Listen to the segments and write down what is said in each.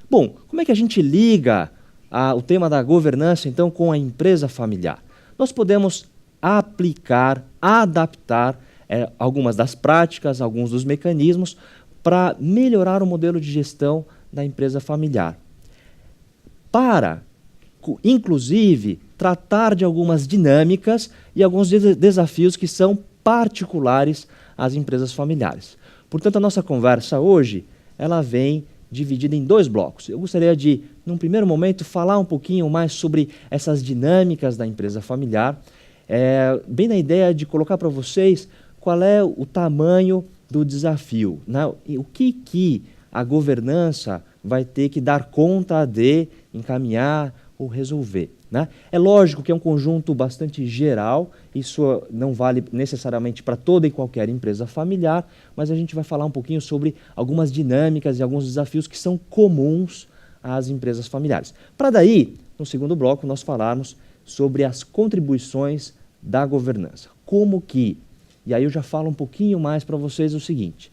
Bom, como é que a gente liga o tema da governança, então, com a empresa familiar? Nós podemos aplicar, adaptar algumas das práticas, alguns dos mecanismos para melhorar o modelo de gestão da empresa familiar. Para, inclusive, tratar de algumas dinâmicas e alguns desafios que são particulares às empresas familiares. Portanto, a nossa conversa hoje, ela vem dividida em dois blocos. Eu gostaria de, num primeiro momento, falar um pouquinho mais sobre essas dinâmicas da empresa familiar, bem na ideia de colocar para vocês qual é o tamanho do desafio, né? O que a governança vai ter que dar conta de encaminhar ou resolver, né? É lógico que é um conjunto bastante geral, isso não vale necessariamente para toda e qualquer empresa familiar, mas a gente vai falar um pouquinho sobre algumas dinâmicas e alguns desafios que são comuns às empresas familiares. Para daí, no segundo bloco, nós falarmos sobre as contribuições da governança. Como que, e aí eu já falo um pouquinho mais para vocês o seguinte,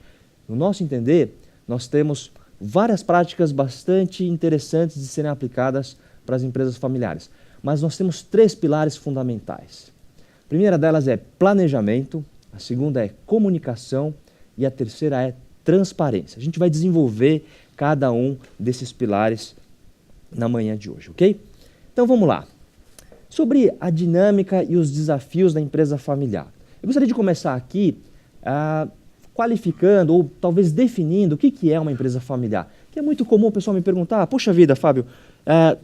no nosso entender, nós temos várias práticas bastante interessantes de serem aplicadas para as empresas familiares. Mas nós temos três pilares fundamentais. A primeira delas é planejamento, a segunda é comunicação e a terceira é transparência. A gente vai desenvolver cada um desses pilares na manhã de hoje, ok? Então vamos lá. Sobre a dinâmica e os desafios da empresa familiar. Eu gostaria de começar aqui qualificando ou talvez definindo o que é uma empresa familiar. Que é muito comum o pessoal me perguntar, poxa vida, Fábio,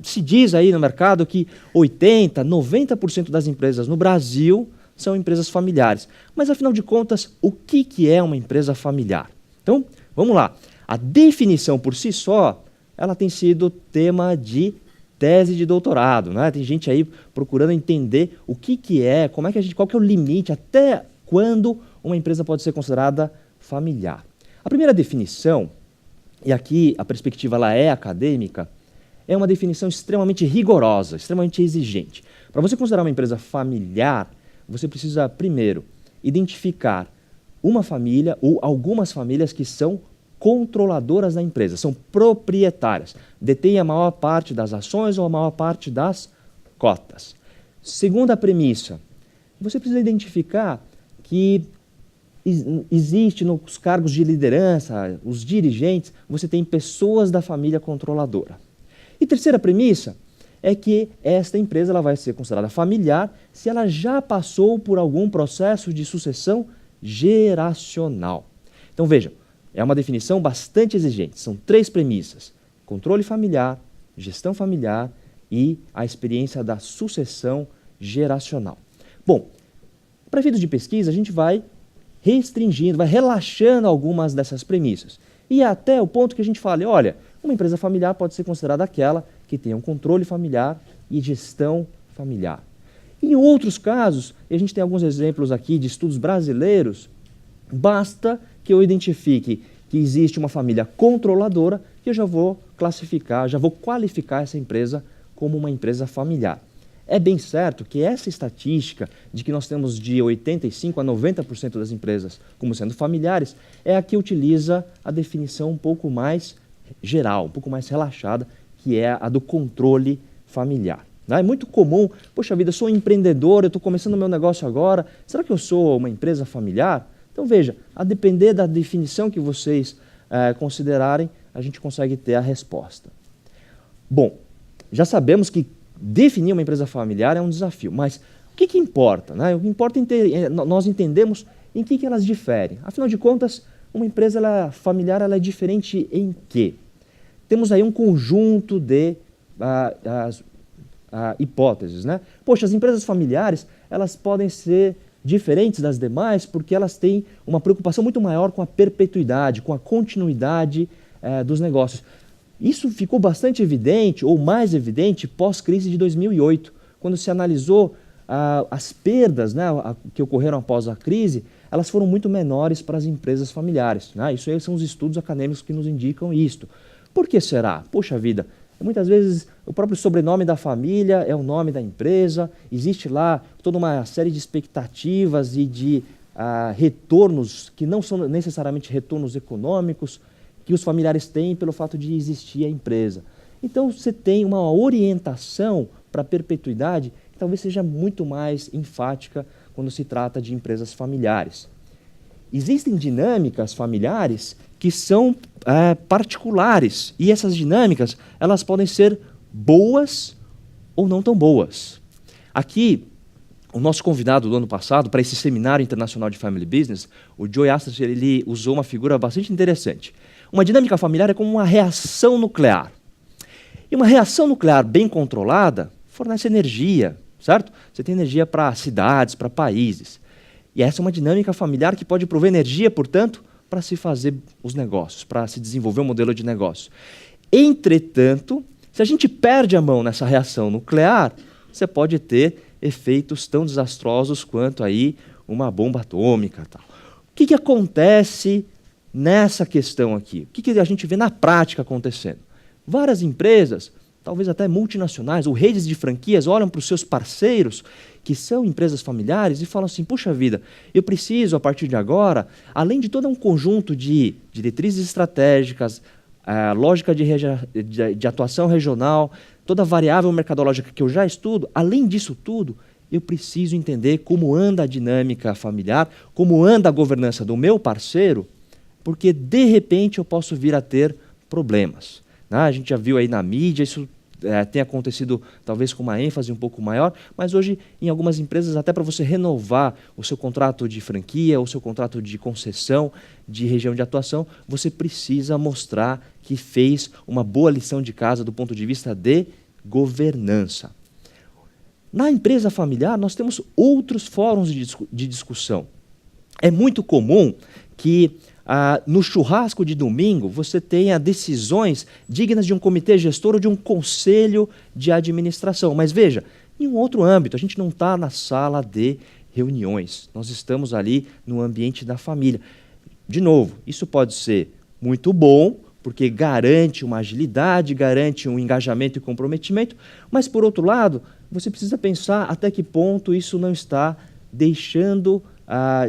se diz aí no mercado que 80%, 90% das empresas no Brasil são empresas familiares. Mas, afinal de contas, o que é uma empresa familiar? Então, vamos lá. A definição por si só, ela tem sido tema de tese de doutorado, né? Tem gente aí procurando entender o que é, qual que é o limite, até quando uma empresa pode ser considerada familiar. A primeira definição, e aqui a perspectiva ela é acadêmica, é uma definição extremamente rigorosa, extremamente exigente. Para você considerar uma empresa familiar, você precisa, primeiro, identificar uma família ou algumas famílias que são controladoras da empresa, são proprietárias, detêm a maior parte das ações ou a maior parte das cotas. Segunda premissa, você precisa identificar que existe nos cargos de liderança, os dirigentes, você tem pessoas da família controladora. E terceira premissa é que esta empresa ela vai ser considerada familiar se ela já passou por algum processo de sucessão geracional. Então veja, é uma definição bastante exigente, são três premissas: controle familiar, gestão familiar e a experiência da sucessão geracional. Bom, para efeitos de pesquisa a gente vai restringindo, vai relaxando algumas dessas premissas. E até o ponto que a gente fale, olha, uma empresa familiar pode ser considerada aquela que tenha um controle familiar e gestão familiar. Em outros casos, e a gente tem alguns exemplos aqui de estudos brasileiros, basta que eu identifique que existe uma família controladora que eu já vou classificar, já vou qualificar essa empresa como uma empresa familiar. É bem certo que essa estatística de que nós temos de 85% a 90% das empresas como sendo familiares é a que utiliza a definição um pouco mais geral, um pouco mais relaxada, que é a do controle familiar. É muito comum, poxa vida, eu sou um empreendedor, eu estou começando o meu negócio agora, será que eu sou uma empresa familiar? Então veja, a depender da definição que vocês considerarem, a gente consegue ter a resposta. Bom, já sabemos que definir uma empresa familiar é um desafio, mas o que importa? Né? O que importa é nós entendemos em que elas diferem. Afinal de contas, uma empresa familiar ela é diferente em quê? Temos aí um conjunto de hipóteses. Né? Poxa, as empresas familiares elas podem ser diferentes das demais porque elas têm uma preocupação muito maior com a perpetuidade, com a continuidade dos negócios. Isso ficou bastante evidente, ou mais evidente, pós-crise de 2008, quando se analisou as perdas, né, que ocorreram após a crise, elas foram muito menores para as empresas familiares. Né? Isso aí são os estudos acadêmicos que nos indicam isto. Por que será? Poxa vida, muitas vezes o próprio sobrenome da família é o nome da empresa, existe lá toda uma série de expectativas e de retornos que não são necessariamente retornos econômicos, que os familiares têm pelo fato de existir a empresa. Então, você tem uma orientação para a perpetuidade que talvez seja muito mais enfática quando se trata de empresas familiares. Existem dinâmicas familiares que são particulares, e essas dinâmicas elas podem ser boas ou não tão boas. Aqui, o nosso convidado do ano passado, para esse Seminário Internacional de Family Business, o Joe Astracher, ele usou uma figura bastante interessante. Uma dinâmica familiar é como uma reação nuclear. E uma reação nuclear bem controlada fornece energia, certo? Você tem energia para cidades, para países. E essa é uma dinâmica familiar que pode prover energia, portanto, para se fazer os negócios, para se desenvolver um modelo de negócio. Entretanto, se a gente perde a mão nessa reação nuclear, você pode ter efeitos tão desastrosos quanto aí uma bomba atômica. Tal. O que acontece nessa questão aqui? O que a gente vê na prática acontecendo? Várias empresas, talvez até multinacionais ou redes de franquias, olham para os seus parceiros, que são empresas familiares, e falam assim, puxa vida, eu preciso, a partir de agora, além de todo um conjunto de diretrizes estratégicas, lógica de atuação regional, toda a variável mercadológica que eu já estudo, além disso tudo, eu preciso entender como anda a dinâmica familiar, como anda a governança do meu parceiro, porque, de repente, eu posso vir a ter problemas. A gente já viu aí na mídia, isso tem acontecido talvez com uma ênfase um pouco maior, mas hoje em algumas empresas, até para você renovar o seu contrato de franquia, o seu contrato de concessão, de região de atuação, você precisa mostrar que fez uma boa lição de casa do ponto de vista de governança. Na empresa familiar, nós temos outros fóruns de discussão. É muito comum que no churrasco de domingo você tenha decisões dignas de um comitê gestor ou de um conselho de administração. Mas veja, em um outro âmbito, a gente não está na sala de reuniões, nós estamos ali no ambiente da família. De novo, isso pode ser muito bom, porque garante uma agilidade, garante um engajamento e comprometimento, mas, por outro lado, você precisa pensar até que ponto isso não está deixando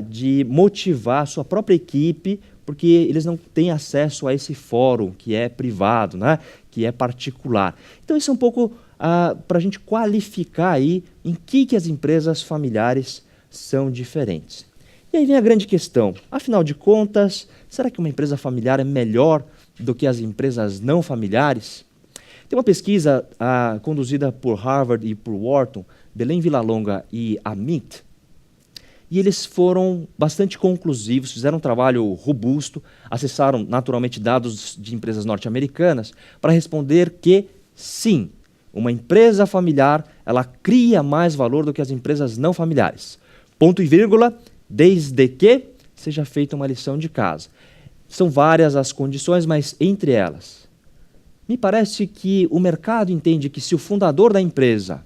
de motivar a sua própria equipe, porque eles não têm acesso a esse fórum que é privado, né? Que é particular. Então, isso é um pouco para a gente qualificar aí em que as empresas familiares são diferentes. E aí vem a grande questão. Afinal de contas, será que uma empresa familiar é melhor do que as empresas não familiares? Tem uma pesquisa conduzida por Harvard e por Wharton, Belém Villalonga e Amit, e eles foram bastante conclusivos, fizeram um trabalho robusto, acessaram naturalmente dados de empresas norte-americanas para responder que, sim, uma empresa familiar ela cria mais valor do que as empresas não familiares. Ponto e vírgula, desde que seja feita uma lição de casa. São várias as condições, mas entre elas, me parece que o mercado entende que se o fundador da empresa,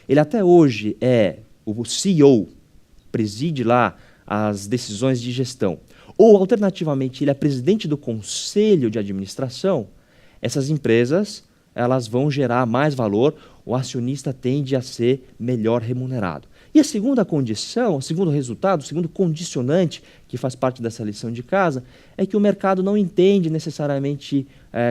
ele até hoje é o CEO, preside lá as decisões de gestão, ou, alternativamente, ele é presidente do conselho de administração, essas empresas elas vão gerar mais valor, o acionista tende a ser melhor remunerado. E a segunda condição, o segundo resultado, o segundo condicionante que faz parte dessa lição de casa, é que o mercado não entende necessariamente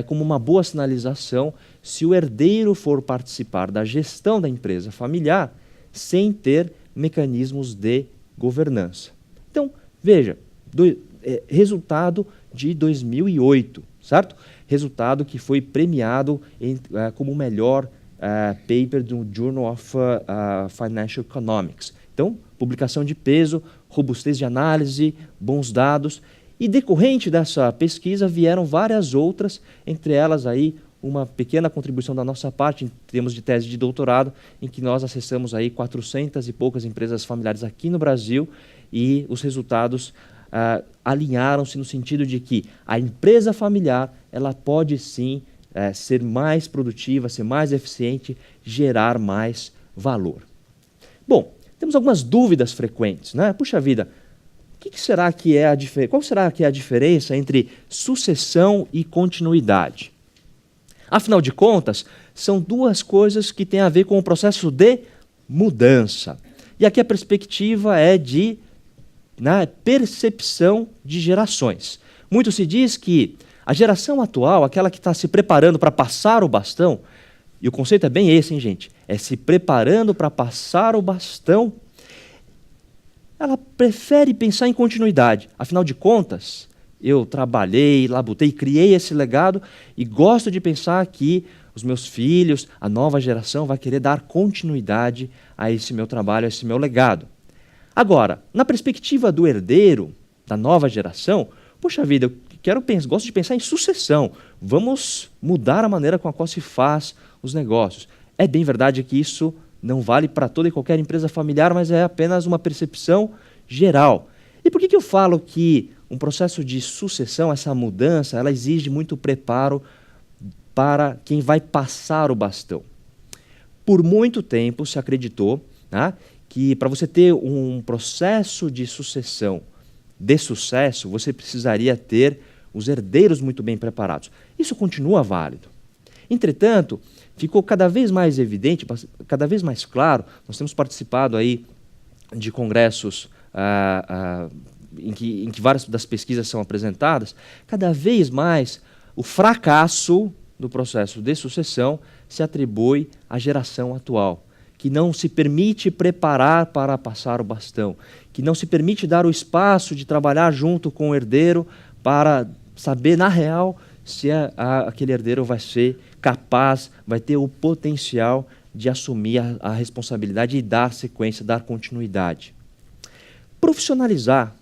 como uma boa sinalização se o herdeiro for participar da gestão da empresa familiar sem ter mecanismos de governança. Então, veja, resultado de 2008, certo? Resultado que foi premiado como o melhor paper do Journal of Financial Economics. Então, publicação de peso, robustez de análise, bons dados. E decorrente dessa pesquisa vieram várias outras, entre elas aí uma pequena contribuição da nossa parte em termos de tese de doutorado, em que nós acessamos aí 400 e poucas empresas familiares aqui no Brasil e os resultados alinharam-se no sentido de que a empresa familiar ela pode sim ser mais produtiva, ser mais eficiente, gerar mais valor. Bom, temos algumas dúvidas frequentes, né? Puxa vida, qual será que é a diferença entre sucessão e continuidade? Afinal de contas, são duas coisas que têm a ver com o processo de mudança. E aqui a perspectiva é de percepção de gerações. Muito se diz que A geração atual, aquela que está se preparando para passar o bastão, e o conceito é bem esse, hein, gente? É se preparando para passar o bastão. Ela prefere pensar em continuidade. Afinal de contas, eu trabalhei, labutei, criei esse legado e gosto de pensar que os meus filhos, a nova geração, vai querer dar continuidade a esse meu trabalho, a esse meu legado. Agora, na perspectiva do herdeiro, da nova geração, poxa vida, gosto de pensar em sucessão. Vamos mudar a maneira com a qual se faz os negócios. É bem verdade que isso não vale para toda e qualquer empresa familiar, mas é apenas uma percepção geral. E por que eu falo que um processo de sucessão, essa mudança, ela exige muito preparo para quem vai passar o bastão? Por muito tempo se acreditou, né, que para você ter um processo de sucessão de sucesso, você precisaria ter os herdeiros muito bem preparados. Isso continua válido. Entretanto, ficou cada vez mais evidente, cada vez mais claro, nós temos participado aí de congressos em que várias das pesquisas são apresentadas, cada vez mais o fracasso do processo de sucessão se atribui à geração atual, que não se permite preparar para passar o bastão, que não se permite dar o espaço de trabalhar junto com o herdeiro para saber, na real, se aquele herdeiro vai ser capaz, vai ter o potencial de assumir a responsabilidade e dar sequência, dar continuidade. Profissionalizar.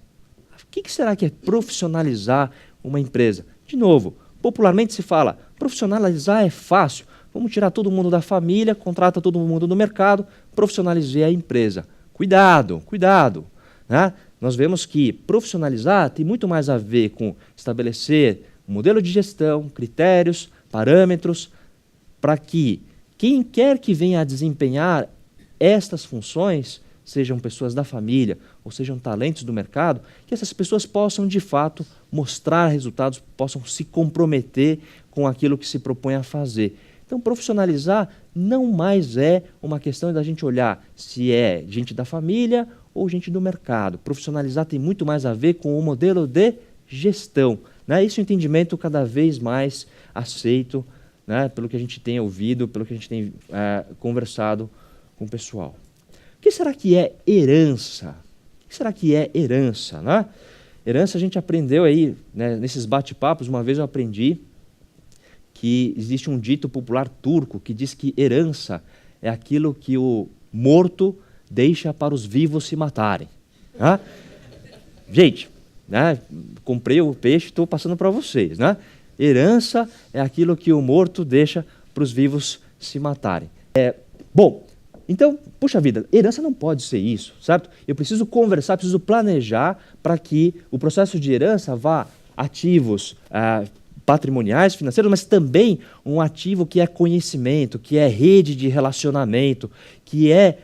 O que será que é profissionalizar uma empresa? De novo, popularmente se fala, profissionalizar é fácil. Vamos tirar todo mundo da família, contrata todo mundo no mercado, profissionalizar a empresa. Cuidado, cuidado. Né? Nós vemos que profissionalizar tem muito mais a ver com estabelecer um modelo de gestão, critérios, parâmetros, para que quem quer que venha a desempenhar estas funções, sejam pessoas da família ou sejam talentos do mercado, que essas pessoas possam, de fato, mostrar resultados, possam se comprometer com aquilo que se propõe a fazer. Então, profissionalizar não mais é uma questão da gente olhar se é gente da família ou gente do mercado. Profissionalizar tem muito mais a ver com o modelo de gestão. Né? Esse é um entendimento cada vez mais aceito, né, pelo que a gente tem ouvido, pelo que a gente tem conversado com o pessoal. O que será que é herança? O que será que é herança? Né? Herança a gente aprendeu aí, né, nesses bate-papos, uma vez eu aprendi que existe um dito popular turco que diz que herança é aquilo que o morto deixa para os vivos se matarem. Né? Gente, né, comprei o peixe e estou passando para vocês. Né? Herança é aquilo que o morto deixa para os vivos se matarem. Bom, então, puxa vida, herança não pode ser isso, certo? Eu preciso conversar, preciso planejar para que o processo de herança vá ativos patrimoniais, financeiros, mas também um ativo que é conhecimento, que é rede de relacionamento, que é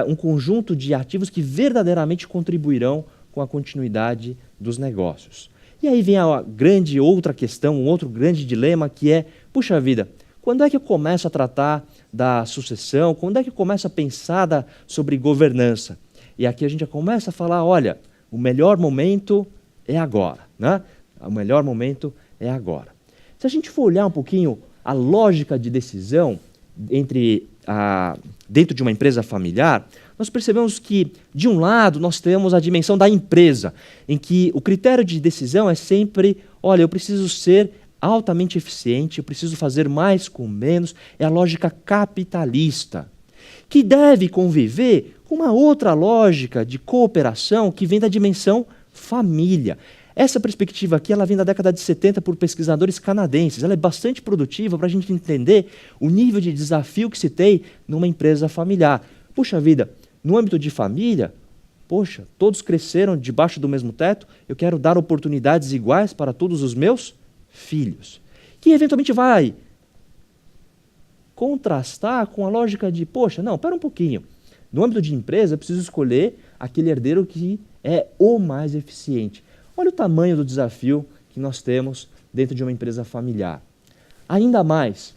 um conjunto de ativos que verdadeiramente contribuirão com a continuidade dos negócios. E aí vem a grande outra questão, um outro grande dilema, que é, puxa vida, quando é que eu começo a tratar da sucessão? Quando é que eu começo a pensar sobre governança? E aqui a gente já começa a falar, olha, o melhor momento é agora. Né? O melhor momento é agora. Se a gente for olhar um pouquinho a lógica de decisão dentro de uma empresa familiar, nós percebemos que, de um lado, nós temos a dimensão da empresa, em que o critério de decisão é sempre, olha, eu preciso ser altamente eficiente, eu preciso fazer mais com menos, é a lógica capitalista, que deve conviver com uma outra lógica de cooperação que vem da dimensão família. Essa perspectiva aqui ela vem da década de 70 por pesquisadores canadenses. Ela é bastante produtiva para a gente entender o nível de desafio que se tem numa empresa familiar. Puxa vida, no âmbito de família, poxa, todos cresceram debaixo do mesmo teto, eu quero dar oportunidades iguais para todos os meus filhos. Que eventualmente vai contrastar com a lógica de, poxa, não, espera um pouquinho. No âmbito de empresa, eu preciso escolher aquele herdeiro que é o mais eficiente. Olha o tamanho do desafio que nós temos dentro de uma empresa familiar. Ainda mais,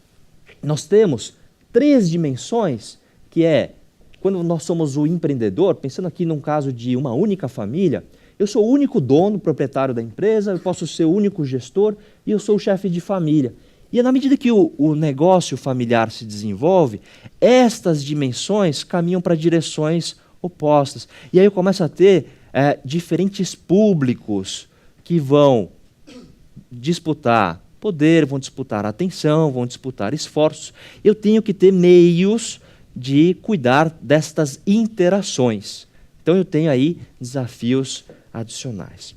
nós temos 3 dimensões, que é, quando nós somos o empreendedor, pensando aqui num caso de uma única família, Eu sou o único dono, proprietário da empresa, eu posso ser o único gestor e eu sou o chefe de família. E na medida que o negócio familiar se desenvolve, estas dimensões caminham para direções opostas. E aí eu começo a ter diferentes públicos que vão disputar poder, vão disputar atenção, vão disputar esforços. Eu tenho que ter meios de cuidar destas interações. Então eu tenho aí desafios adicionais.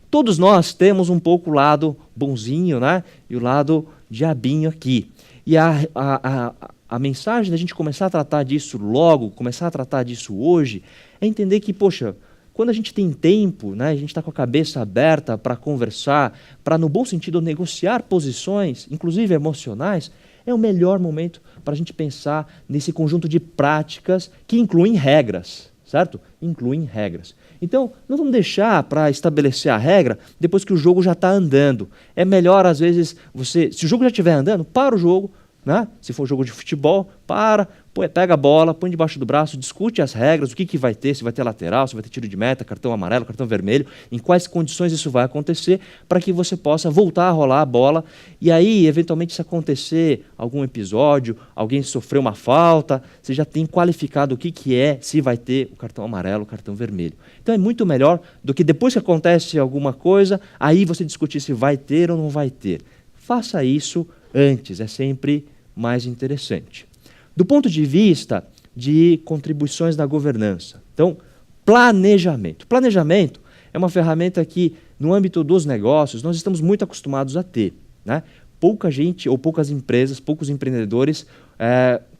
Todos nós temos um pouco o lado bonzinho, né? E o lado diabinho aqui. E a mensagem da gente começar a tratar disso logo, começar a tratar disso hoje, é entender que, poxa, quando a gente tem tempo, né, a gente está com a cabeça aberta para conversar, para, no bom sentido, negociar posições, inclusive emocionais, é o melhor momento para a gente pensar nesse conjunto de práticas que incluem regras, certo? Incluem regras. Então, não vamos deixar para estabelecer a regra depois que o jogo já está andando. É melhor, às vezes, se o jogo já estiver andando, para o jogo, né? Se for jogo de futebol, pega a bola, põe debaixo do braço, discute as regras, o que vai ter, se vai ter lateral, se vai ter tiro de meta, cartão amarelo, cartão vermelho, em quais condições isso vai acontecer, para que você possa voltar a rolar a bola. E aí, eventualmente, se acontecer algum episódio, alguém sofreu uma falta, você já tem qualificado o que é, se vai ter o cartão amarelo, o cartão vermelho. Então é muito melhor do que depois que acontece alguma coisa, aí você discutir se vai ter ou não vai ter. Faça isso antes, é sempre mais interessante. Do ponto de vista de contribuições da governança, então, planejamento. Planejamento é uma ferramenta que, no âmbito dos negócios, nós estamos muito acostumados a ter, né? Pouca gente ou poucas empresas, poucos empreendedores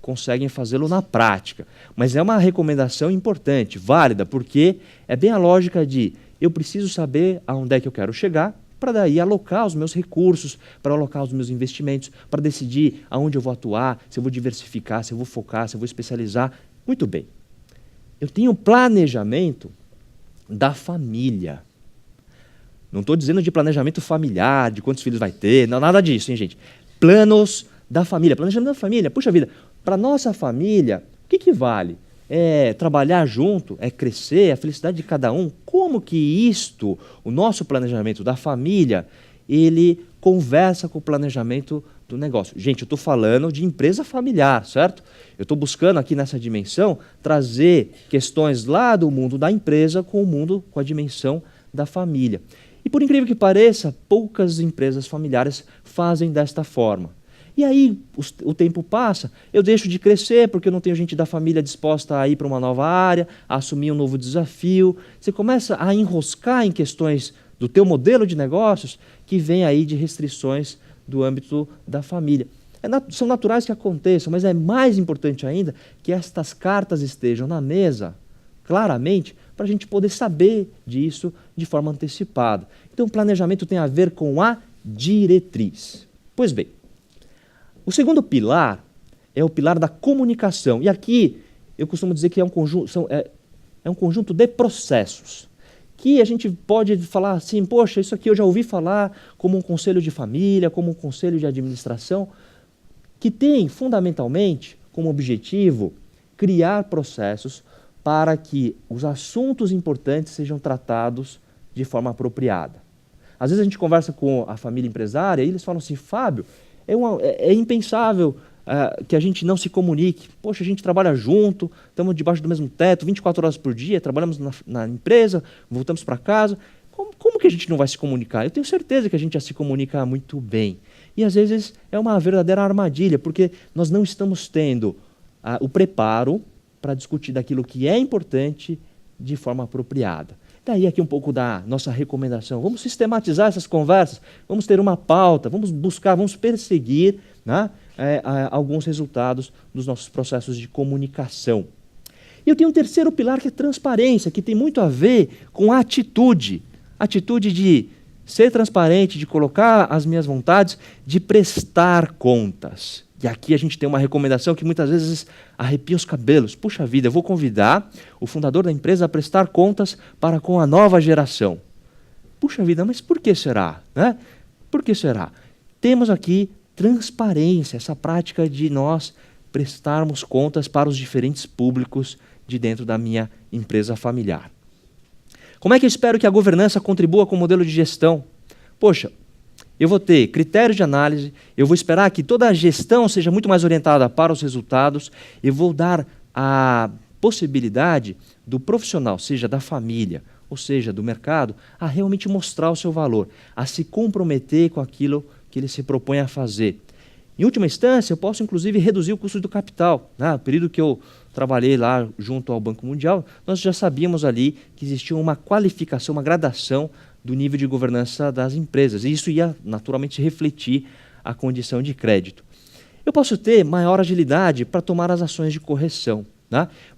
conseguem fazê-lo na prática. Mas é uma recomendação importante, válida, porque é bem a lógica de eu preciso saber aonde é que eu quero chegar, para daí alocar os meus recursos, para alocar os meus investimentos, para decidir aonde eu vou atuar, se eu vou diversificar, se eu vou focar, se eu vou especializar. Muito bem. Eu tenho planejamento da família. Não estou dizendo de planejamento familiar, de quantos filhos vai ter, não, nada disso, hein, gente? Planos da família. Planejamento da família. Puxa vida, para nossa família, o que vale? É trabalhar junto, é crescer, é a felicidade de cada um. Como que isto, o nosso planejamento da família, ele conversa com o planejamento do negócio? Gente, eu estou falando de empresa familiar, certo? Eu estou buscando aqui nessa dimensão trazer questões lá do mundo da empresa com o mundo, com a dimensão da família. E por incrível que pareça, poucas empresas familiares fazem desta forma. E aí o tempo passa, eu deixo de crescer porque eu não tenho gente da família disposta a ir para uma nova área, a assumir um novo desafio. Você começa a enroscar em questões do teu modelo de negócios que vem aí de restrições do âmbito da família. São naturais que aconteçam, mas é mais importante ainda que estas cartas estejam na mesa, claramente, para a gente poder saber disso de forma antecipada. Então, o planejamento tem a ver com a diretriz. Pois bem, o segundo pilar é o pilar da comunicação. E aqui eu costumo dizer que é um conjunto de processos que a gente pode falar assim, poxa, isso aqui eu já ouvi falar como um conselho de família, como um conselho de administração, que tem fundamentalmente como objetivo criar processos para que os assuntos importantes sejam tratados de forma apropriada. Às vezes a gente conversa com a família empresária e eles falam assim, Fábio, é impensável que a gente não se comunique. Poxa, a gente trabalha junto, estamos debaixo do mesmo teto, 24 horas por dia, trabalhamos na empresa, voltamos para casa. Como que a gente não vai se comunicar? Eu tenho certeza que a gente já se comunica muito bem. E às vezes é uma verdadeira armadilha, porque nós não estamos tendo o preparo para discutir daquilo que é importante de forma apropriada. Daí aqui um pouco da nossa recomendação. Vamos sistematizar essas conversas, vamos ter uma pauta, vamos buscar, vamos perseguir, né, alguns resultados dos nossos processos de comunicação. E eu tenho um terceiro pilar que é transparência, que tem muito a ver com a atitude. Atitude de ser transparente, de colocar as minhas vontades, de prestar contas. E aqui a gente tem uma recomendação que muitas vezes arrepia os cabelos. Puxa vida, eu vou convidar o fundador da empresa a prestar contas para com a nova geração. Puxa vida, mas por que será? Né? Por que será? Temos aqui transparência, essa prática de nós prestarmos contas para os diferentes públicos de dentro da minha empresa familiar. Como é que eu espero que a governança contribua com o modelo de gestão? Poxa, eu vou ter critérios de análise, eu vou esperar que toda a gestão seja muito mais orientada para os resultados, eu vou dar a possibilidade do profissional, seja da família, ou seja, do mercado, a realmente mostrar o seu valor, a se comprometer com aquilo que ele se propõe a fazer. Em última instância, eu posso, inclusive, reduzir o custo do capital. No período que eu trabalhei lá junto ao Banco Mundial, nós já sabíamos ali que existia uma qualificação, uma gradação do nível de governança das empresas. E isso ia, naturalmente, refletir a condição de crédito. Eu posso ter maior agilidade para tomar as ações de correção.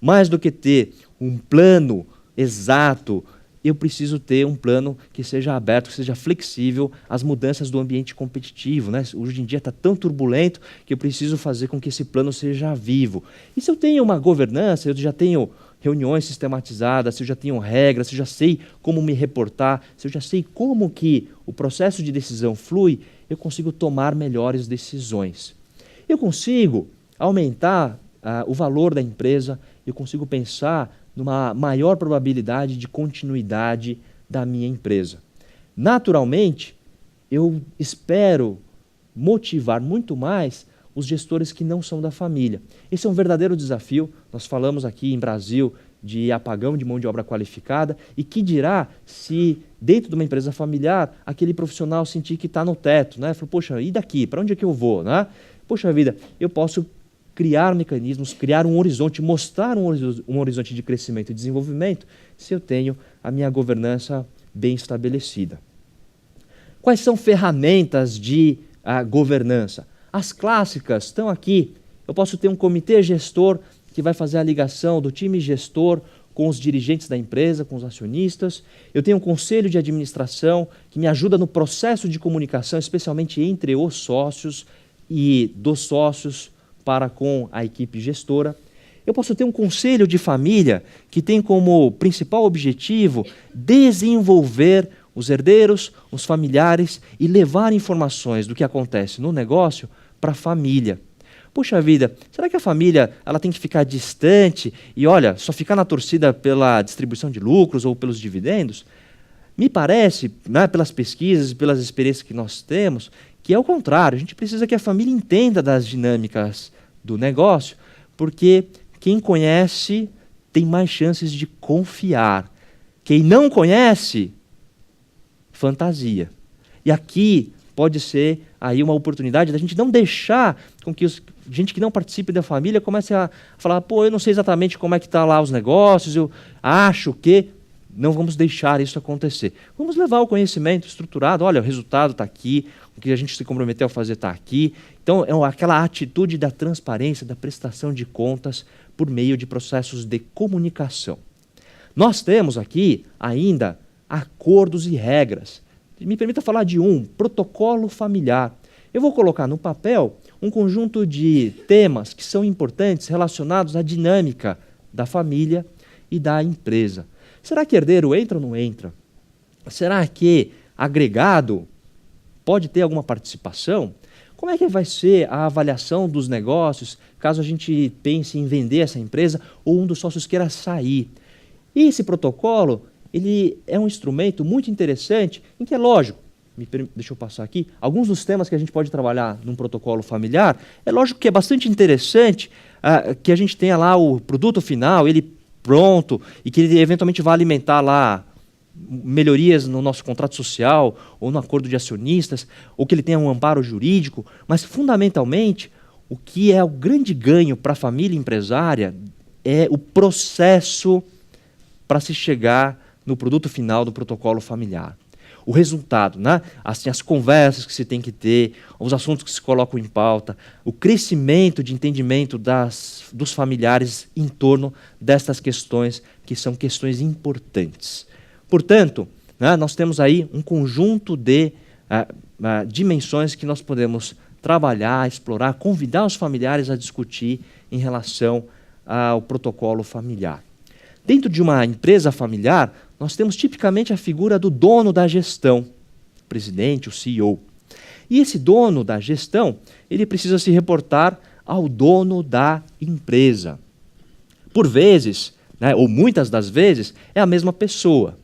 Mais do que ter um plano exato, eu preciso ter um plano que seja aberto, que seja flexível às mudanças do ambiente competitivo. Hoje em dia está tão turbulento que eu preciso fazer com que esse plano seja vivo. E se eu tenho uma governança, eu já tenho reuniões sistematizadas, se eu já tenho regras, se eu já sei como me reportar, se eu já sei como que o processo de decisão flui, eu consigo tomar melhores decisões. Eu consigo aumentar o valor da empresa, eu consigo pensar numa maior probabilidade de continuidade da minha empresa. Naturalmente, eu espero motivar muito mais os gestores que não são da família. Esse é um verdadeiro desafio. Nós falamos aqui em Brasil de apagão de mão de obra qualificada, e que dirá se dentro de uma empresa familiar aquele profissional sentir que está no teto, Fala, poxa, e daqui? Para onde é que eu vou? Poxa vida, eu posso criar mecanismos, criar um horizonte, mostrar um horizonte de crescimento e desenvolvimento se eu tenho a minha governança bem estabelecida. Quais são ferramentas de governança? As clássicas estão aqui. Eu posso ter um comitê gestor que vai fazer a ligação do time gestor com os dirigentes da empresa, com os acionistas. Eu tenho um conselho de administração que me ajuda no processo de comunicação, especialmente entre os sócios e dos sócios para com a equipe gestora. Eu posso ter um conselho de família que tem como principal objetivo desenvolver os herdeiros, os familiares e levar informações do que acontece no negócio para a família. Puxa vida, será que a família ela tem que ficar distante e, olha, só ficar na torcida pela distribuição de lucros ou pelos dividendos? Me parece, pelas pesquisas e pelas experiências que nós temos, que é o contrário. A gente precisa que a família entenda das dinâmicas do negócio, porque quem conhece tem mais chances de confiar. Quem não conhece, fantasia. E aqui pode ser aí uma oportunidade da gente não deixar com que gente que não participe da família comece a falar, eu não sei exatamente como é que está lá os negócios, eu acho que... Não vamos deixar isso acontecer. Vamos levar o conhecimento estruturado. Olha, o resultado está aqui, o que a gente se comprometeu a fazer está aqui. Então, é aquela atitude da transparência, da prestação de contas por meio de processos de comunicação. Nós temos aqui ainda acordos e regras. Me permita falar de um protocolo familiar. Eu vou colocar no papel um conjunto de temas que são importantes relacionados à dinâmica da família e da empresa. Será que herdeiro entra ou não entra? Será que agregado pode ter alguma participação? Como é que vai ser a avaliação dos negócios caso a gente pense em vender essa empresa ou um dos sócios queira sair? E esse protocolo, ele é um instrumento muito interessante em que é lógico, deixa eu passar aqui, alguns dos temas que a gente pode trabalhar num protocolo familiar, é lógico que é bastante interessante que a gente tenha lá o produto final, ele pronto, e que ele eventualmente vai alimentar lá melhorias no nosso contrato social ou no acordo de acionistas, ou que ele tenha um amparo jurídico, mas fundamentalmente o que é o grande ganho para a família empresária é o processo para se chegar no produto final do protocolo familiar. O resultado, assim, as conversas que se tem que ter, os assuntos que se colocam em pauta, o crescimento de entendimento dos familiares em torno destas questões, que são questões importantes. Portanto, nós temos aí um conjunto de dimensões que nós podemos trabalhar, explorar, convidar os familiares a discutir em relação ao protocolo familiar. Dentro de uma empresa familiar, nós temos tipicamente a figura do dono da gestão, o presidente, o CEO. E esse dono da gestão, ele precisa se reportar ao dono da empresa. Por vezes, ou muitas das vezes, é a mesma pessoa.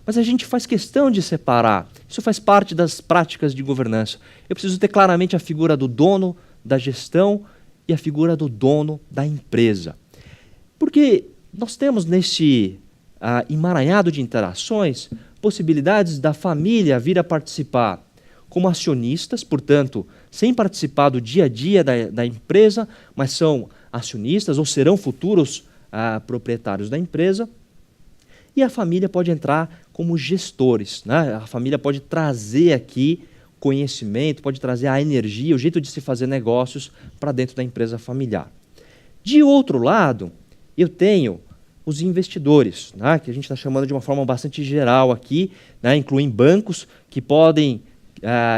mas a gente faz questão de separar. Isso faz parte das práticas de governança. Eu preciso ter claramente a figura do dono da gestão e a figura do dono da empresa. Porque nós temos neste emaranhado de interações possibilidades da família vir a participar como acionistas, portanto, sem participar do dia a dia da empresa, mas são acionistas ou serão futuros proprietários da empresa. E a família pode entrar como gestores, né? A família pode trazer aqui conhecimento, pode trazer a energia, o jeito de se fazer negócios para dentro da empresa familiar. De outro lado, eu tenho os investidores, né? Que a gente está chamando de uma forma bastante geral aqui, né? Incluem bancos que podem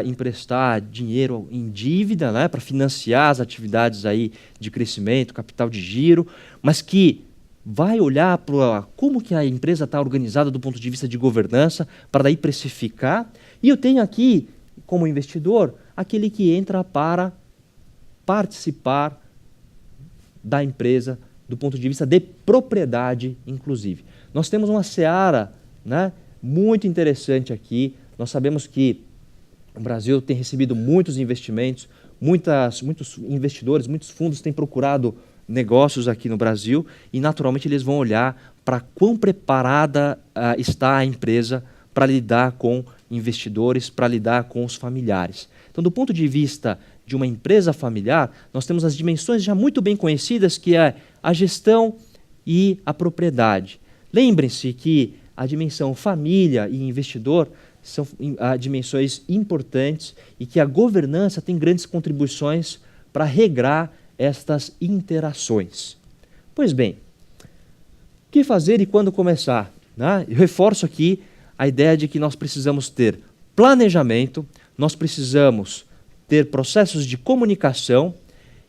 emprestar dinheiro em dívida, né? Para financiar as atividades aí de crescimento, capital de giro, mas que vai olhar para como que a empresa está organizada do ponto de vista de governança, para daí precificar. E eu tenho aqui, como investidor, aquele que entra para participar da empresa do ponto de vista de propriedade, inclusive. Nós temos uma seara, né, muito interessante aqui. Nós sabemos que o Brasil tem recebido muitos investimentos, muitos investidores, muitos fundos têm procurado negócios aqui no Brasil e, naturalmente, eles vão olhar para quão preparada está a empresa para lidar com investidores, para lidar com os familiares. Então, do ponto de vista de uma empresa familiar, nós temos as dimensões já muito bem conhecidas, que é a gestão e a propriedade. Lembrem-se que a dimensão família e investidor são dimensões importantes e que a governança tem grandes contribuições para regrar estas interações. Pois bem, o que fazer e quando começar? Né? Eu reforço aqui a ideia de que nós precisamos ter planejamento, nós precisamos ter processos de comunicação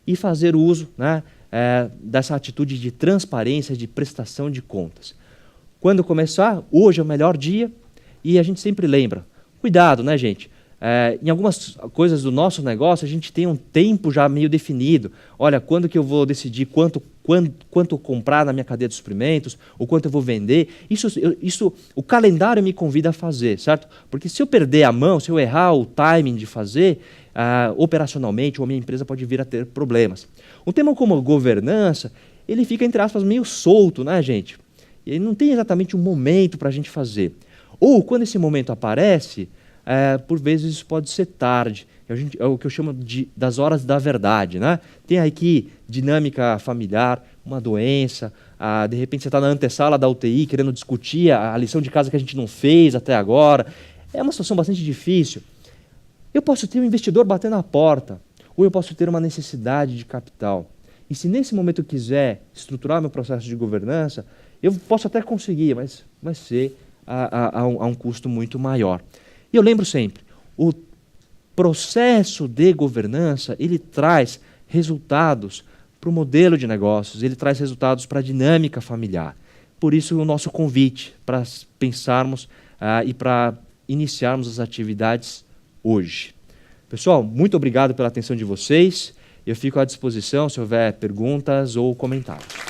e fazer uso, né, dessa atitude de transparência, de prestação de contas. Quando começar? Hoje é o melhor dia e a gente sempre lembra. Cuidado, né, gente? Em algumas coisas do nosso negócio, a gente tem um tempo já meio definido. Olha, quando que eu vou decidir quanto comprar na minha cadeia de suprimentos, ou quanto eu vou vender. Isso o calendário me convida a fazer, certo? Porque se eu perder a mão, se eu errar o timing de fazer, operacionalmente, ou a minha empresa pode vir a ter problemas. Um tema como governança, ele fica, entre aspas, meio solto, né, gente? E não tem exatamente um momento para a gente fazer. Ou, quando esse momento aparece, por vezes isso pode ser tarde. É o que eu chamo das horas da verdade, né? Tem aqui dinâmica familiar, uma doença, de repente você está na antessala da UTI querendo discutir a lição de casa que a gente não fez até agora. É uma situação bastante difícil. Eu posso ter um investidor batendo na porta, ou eu posso ter uma necessidade de capital. E se nesse momento eu quiser estruturar meu processo de governança, eu posso até conseguir, mas vai ser a um custo muito maior. E eu lembro sempre, o processo de governança, ele traz resultados para o modelo de negócios, ele traz resultados para a dinâmica familiar. Por isso, o nosso convite para pensarmos e para iniciarmos as atividades hoje. Pessoal, muito obrigado pela atenção de vocês. Eu fico à disposição se houver perguntas ou comentários.